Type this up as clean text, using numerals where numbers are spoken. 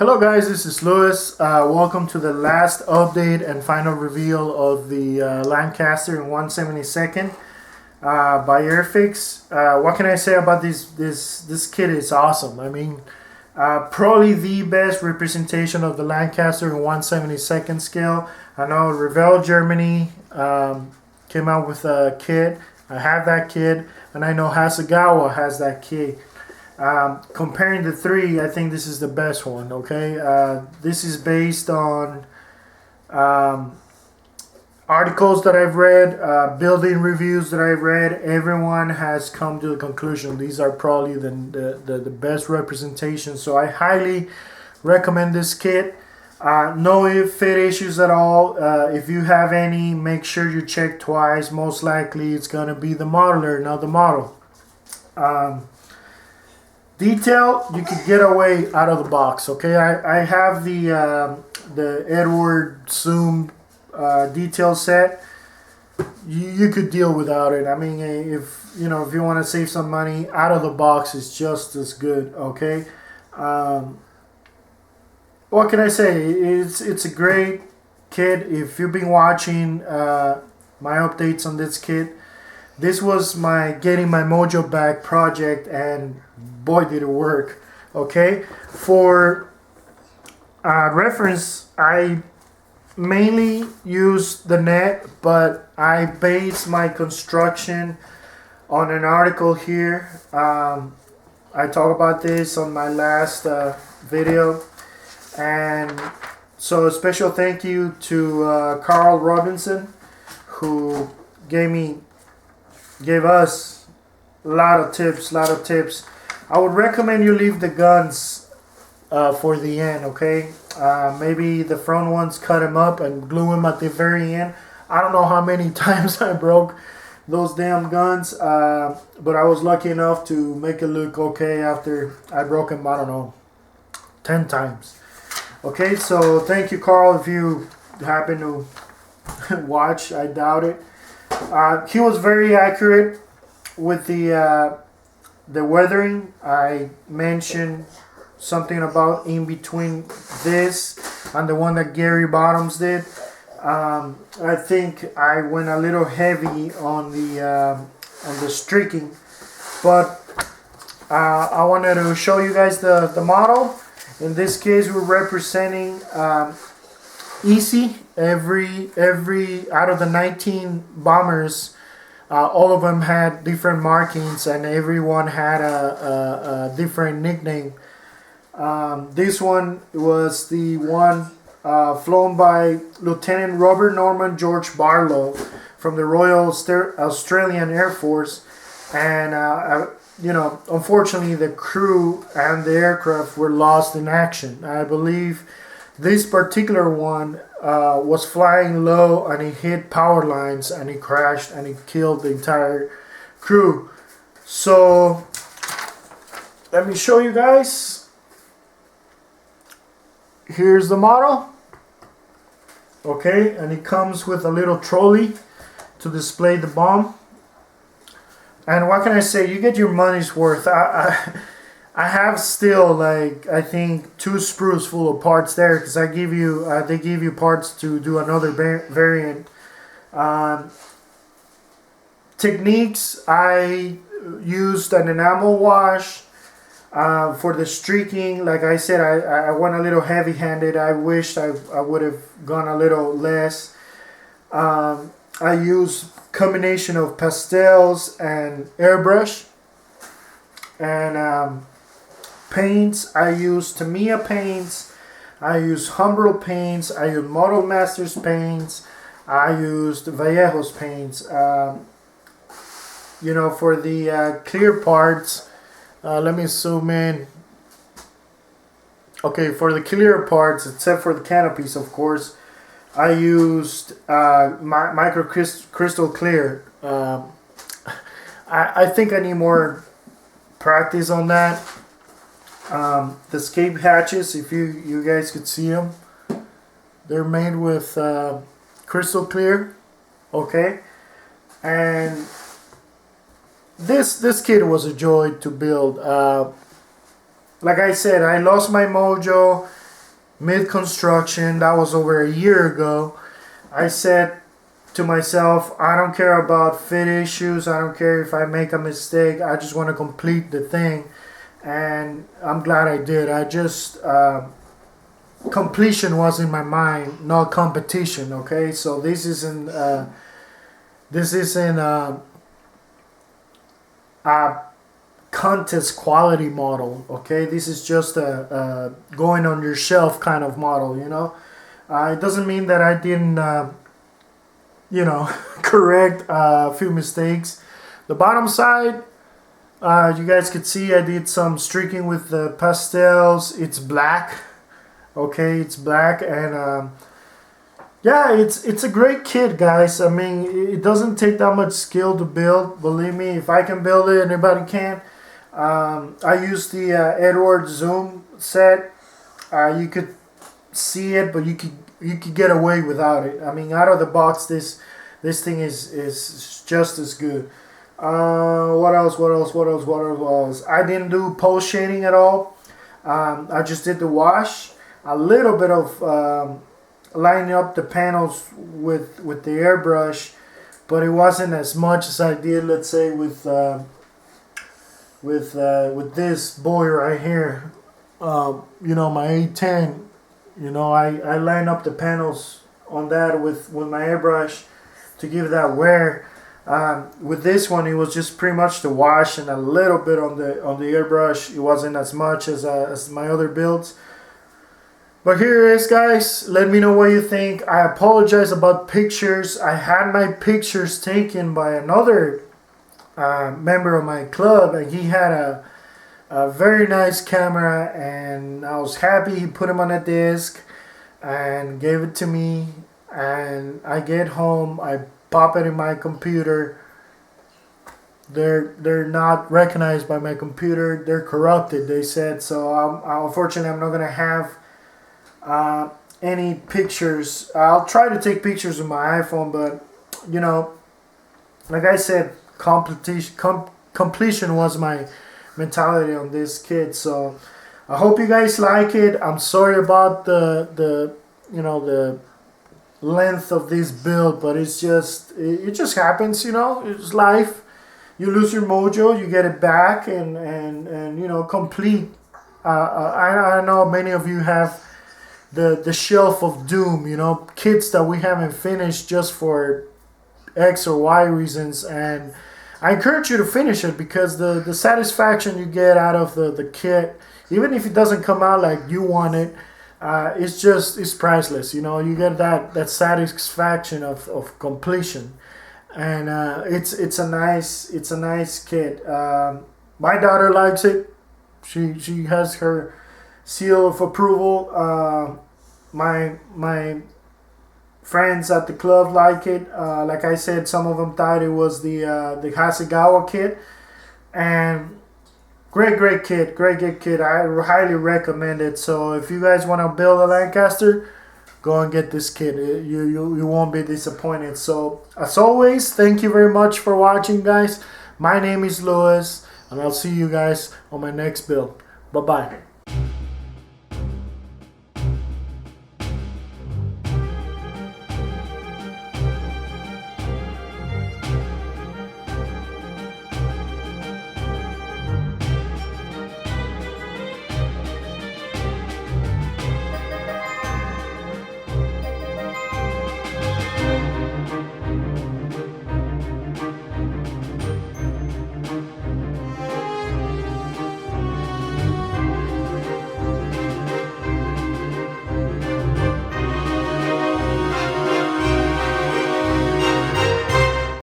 Hello guys, this is Lewis. Welcome to the last update and final reveal of the Lancaster in 1/72 by Airfix. What can I say about this kit? Is awesome. I mean, probably the best representation of the Lancaster in 1/72 scale. I know Revell Germany came out with a kit. I have that kit, and I know Hasegawa has that kit. Comparing the three, I think this is the best one. Okay, this is based on articles that I've read, building reviews that I've read. Everyone has come to the conclusion these are probably the best representation. So I highly recommend this kit. No fit issues at all. If you have any, make sure you check twice. Most likely it's gonna be the modeler, not the model. Detail, you could get away out of the box. Okay, I have the Edward Zoom detail set. You could deal without it. I mean, if you want to save some money, out of the box is just as good. Okay, what can I say? It's a great kit. If you've been watching my updates on this kit, this was my getting my mojo back project, and boy did it work. Okay, for reference, I mainly use the net, but I base my construction on an article here. I talk about this on my last video, and so a special thank you to Carl Robinson, who gave us a lot of tips. I would recommend you leave the guns for the end. Okay, maybe the front ones, cut them up and glue them at the very end. I don't know how many times I broke those damn guns, but I was lucky enough to make it look okay after I broke them, I don't know, 10 times. Okay, so thank you, Carl, if you happen to watch. I doubt it. He was very accurate with the weathering. I mentioned something about in between this and the one that Gary Bottoms did. I think I went a little heavy on the streaking, but I wanted to show you guys the model. In this case, we're representing Easy. Every out of the 19 bombers, all of them had different markings, and everyone had a different nickname. This one was the one flown by Lieutenant Robert Norman George Barlow from the Royal Australian Air Force, and unfortunately the crew and the aircraft were lost in action. I believe this particular one was flying low, and he hit power lines, and he crashed, and he killed the entire crew. So let me show you guys. Here's the model. Okay, and it comes with a little trolley to display the bomb. And what can I say? You get your money's worth. I have still, like, I think 2 sprues full of parts there, because they give you parts to do another variant. Techniques, I used an enamel wash for the streaking. Like I said, I went a little heavy-handed. I wished I would have gone a little less. I used combination of pastels and airbrush, and paints. I use Tamiya paints, I use Humbrol paints, I use Model Masters paints, I used Vallejo's paints. For the clear parts, let me zoom in. Okay, for the clear parts, except for the canopies, of course, I used micro crystal clear. I think I need more practice on that. The escape hatches, if you guys could see them, they're made with crystal clear. Okay, and this kit was a joy to build. Like I said, I lost my mojo mid-construction. That was over a year ago. I said to myself, I don't care about fit issues. I don't care if I make a mistake. I just want to complete the thing. And I'm glad I did. I just completion was in my mind, not competition. Okay, so this isn't a contest quality model. Okay, this is just a going on your shelf kind of model. It doesn't mean that I didn't correct a few mistakes. The bottom side, you guys could see I did some streaking with the pastels. It's black. Okay, it's black, and yeah, it's a great kit, guys. I mean, it doesn't take that much skill to build. Believe me, if I can build it, anybody can. I used the Edward Zoom set. You could see it, but you could get away without it. I mean, out of the box, this thing is just as good. What else? I didn't do post shading at all. I just did the wash. A little bit of lining up the panels with the airbrush, but it wasn't as much as I did, let's say, with this boy right here. My A10. I line up the panels on that with my airbrush to give that wear. With this one, it was just pretty much the wash and a little bit on the airbrush. It wasn't as much as my other builds. But here it is, guys. Let me know what you think. I apologize about pictures. I had my pictures taken by another member of my club, and he had a very nice camera, and I was happy he put them on a disc and gave it to me. And I get home, I pop it in my computer. They're not recognized by my computer. They're corrupted, they said. So unfortunately, I'm not gonna have any pictures. I'll try to take pictures with my iPhone, but like I said, completion was my mentality on this kit. So I hope you guys like it. I'm sorry about the length of this build, but it just happens. It's life. You lose your mojo, you get it back, and complete. I know many of you have the shelf of doom, kits that we haven't finished just for X or Y reasons, and I encourage you to finish it, because the satisfaction you get out of the kit, even if it doesn't come out like you want it, it's priceless. You get that satisfaction of completion, and it's a nice kit. My daughter likes it. She has her seal of approval. My friends at the club like it. Like I said, some of them thought it was the Hasegawa kit, and great kit, I highly recommend it. So if you guys want to build a Lancaster, go and get this kit. You won't be disappointed. So as always, thank you very much for watching, guys. My name is Louis, and I'll see you guys on my next build. Bye bye.